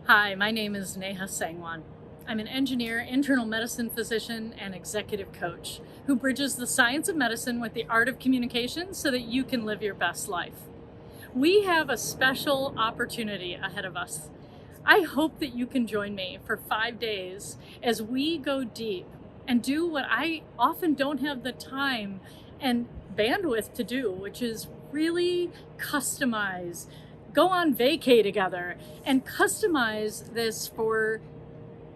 Hi, my name is Neha Sangwan. I'm an engineer, internal medicine physician, and executive coach who bridges the science of medicine with the art of communication so that you can live your best life. We have a special opportunity ahead of us. I hope that you can join me for 5 days as we go deep and do what I often don't have the time and bandwidth to do, which is really customize, go on vacay together, and customize this for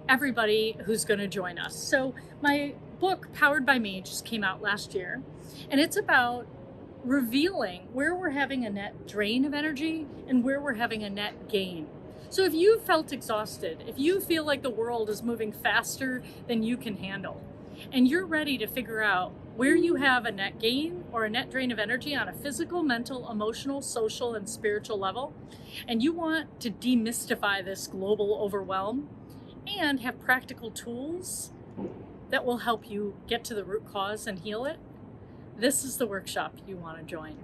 everybody who's going to join us. So, my book, Powered by Me, just came out last year, and it's about revealing where we're having a net drain of energy and where we're having a net gain. So, if you felt exhausted, if you feel like the world is moving faster than you can handle, and you're ready to figure out where you have a net gain or a net drain of energy on a physical, mental, emotional, social, and spiritual level, and you want to demystify this global overwhelm and have practical tools that will help you get to the root cause and heal it, this is the workshop you want to join.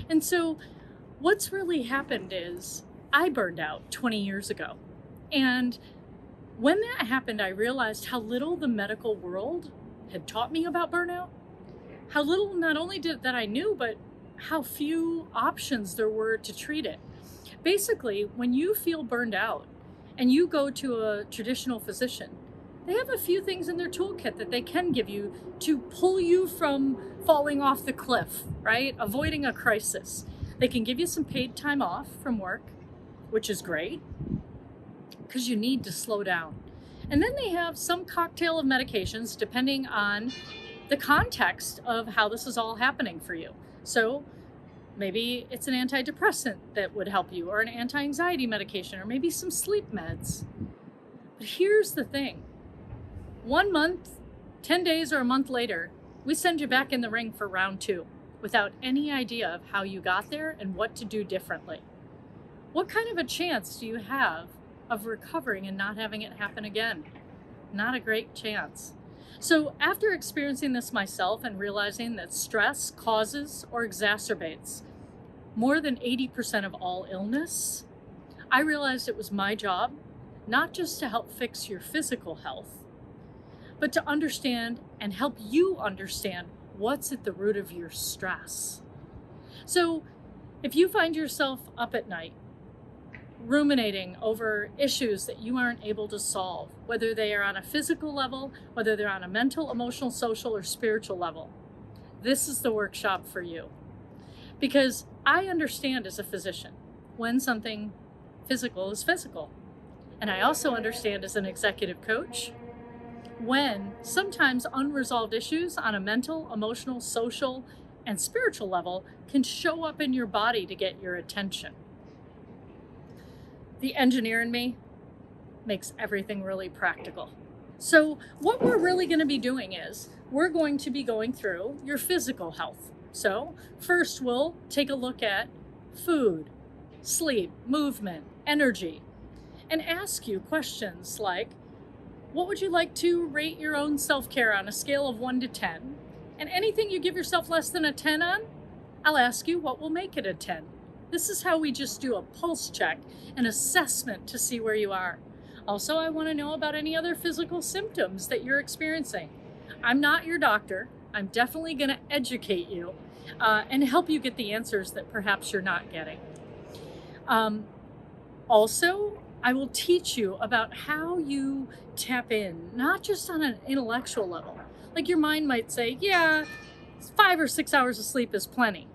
And so, what's really happened is I burned out 20 years ago. And when that happened, I realized how little the medical world had taught me about burnout, how little not only that I knew, but how few options there were to treat it. Basically, when you feel burned out and you go to a traditional physician, they have a few things in their toolkit that they can give you to pull you from falling off the cliff, right? Avoiding a crisis. They can give you some paid time off from work, which is great because you need to slow down. And then they have some cocktail of medications depending on the context of how this is all happening for you. So maybe it's an antidepressant that would help you, or an anti-anxiety medication, or maybe some sleep meds. But here's the thing. 1 month, 10 days, or a month later, we send you back in the ring for round 2 without any idea of how you got there and what to do differently. What kind of a chance do you have of recovering and not having it happen again? Not a great chance. So after experiencing this myself and realizing that stress causes or exacerbates more than 80% of all illness, I realized it was my job not just to help fix your physical health, but to understand and help you understand what's at the root of your stress. So if you find yourself up at night ruminating over issues that you aren't able to solve, whether they are on a physical level, whether they're on a mental, emotional, social, or spiritual level, this is the workshop for you. Because I understand as a physician when something physical is physical. And I also understand as an executive coach when sometimes unresolved issues on a mental, emotional, social, and spiritual level can show up in your body to get your attention. The engineer in me makes everything really practical. So what we're really going to be doing is we're going to be going through your physical health. So first we'll take a look at food, sleep, movement, energy, and ask you questions like, what would you like to rate your own self-care on a scale of 1 to 10? And anything you give yourself less than a 10 on, I'll ask you what will make it a 10. This is how we just do a pulse check, an assessment to see where you are. Also, I want to know about any other physical symptoms that you're experiencing. I'm not your doctor. I'm definitely going to educate you and help you get the answers that perhaps you're not getting. Also, I will teach you about how you tap in, not just on an intellectual level. Like your mind might say, yeah, 5 or 6 hours of sleep is plenty,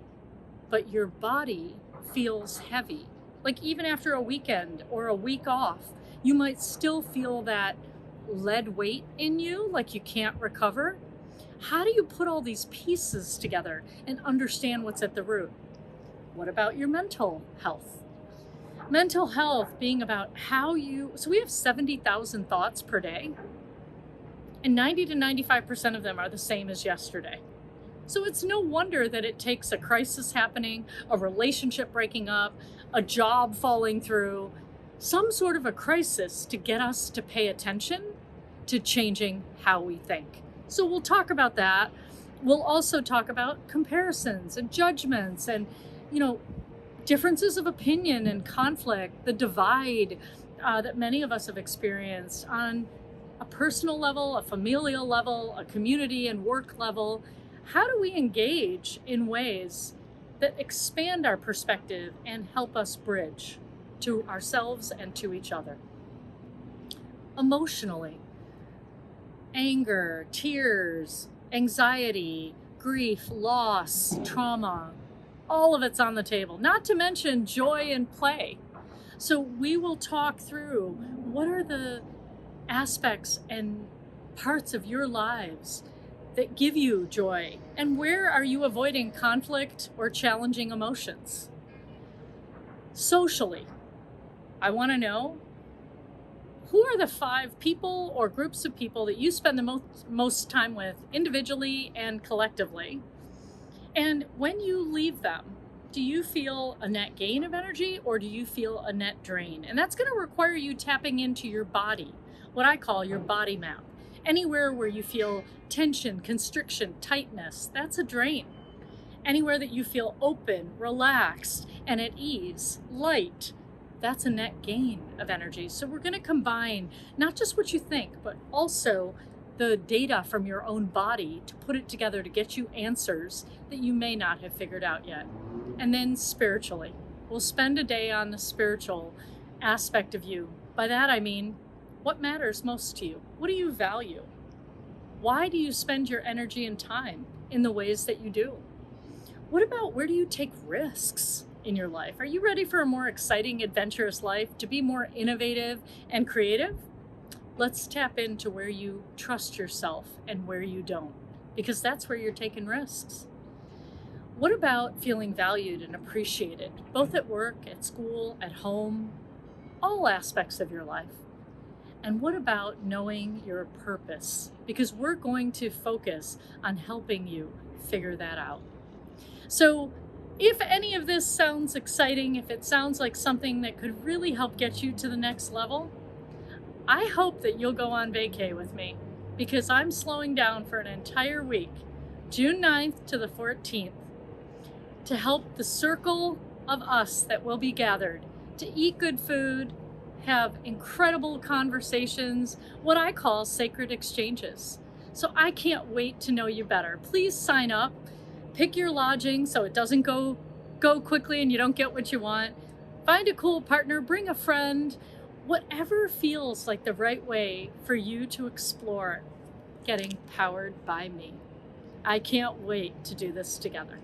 but your body feels heavy. Like even after a weekend or a week off, you might still feel that lead weight in you, like you can't recover. How do you put all these pieces together and understand what's at the root? What about your mental health? Mental health being about so we have 70,000 thoughts per day, and 90 to 95% of them are the same as yesterday. So it's no wonder that it takes a crisis happening, a relationship breaking up, a job falling through, some sort of a crisis to get us to pay attention to changing how we think. So we'll talk about that. We'll also talk about comparisons and judgments and, differences of opinion and conflict, the divide, that many of us have experienced on a personal level, a familial level, a community and work level. How do we engage in ways that expand our perspective and help us bridge to ourselves and to each other? Emotionally, anger, tears, anxiety, grief, loss, trauma, all of it's on the table, not to mention joy and play. So we will talk through what are the aspects and parts of your lives that give you joy, and where are you avoiding conflict or challenging emotions? Socially, I want to know, who are the 5 people or groups of people that you spend the most time with individually and collectively? And when you leave them, do you feel a net gain of energy or do you feel a net drain? And that's going to require you tapping into your body, what I call your body map. Anywhere where you feel tension, constriction, tightness, that's a drain. Anywhere that you feel open, relaxed, and at ease, light, that's a net gain of energy. So we're going to combine not just what you think, but also the data from your own body to put it together to get you answers that you may not have figured out yet. And then spiritually, we'll spend a day on the spiritual aspect of you. By that I mean, what matters most to you? What do you value? Why do you spend your energy and time in the ways that you do? What about, where do you take risks in your life? Are you ready for a more exciting, adventurous life, to be more innovative and creative? Let's tap into where you trust yourself and where you don't, because that's where you're taking risks. What about feeling valued and appreciated, both at work, at school, at home, all aspects of your life? And what about knowing your purpose? Because we're going to focus on helping you figure that out. So if any of this sounds exciting, if it sounds like something that could really help get you to the next level, I hope that you'll go on vacay with me, because I'm slowing down for an entire week, June 9th to the 14th, to help the circle of us that will be gathered to eat good food, have incredible conversations, what I call sacred exchanges. So I can't wait to know you better. Please sign up, pick your lodging so it doesn't go quickly and you don't get what you want. Find a cool partner, bring a friend, whatever feels like the right way for you to explore getting powered by me. I can't wait to do this together.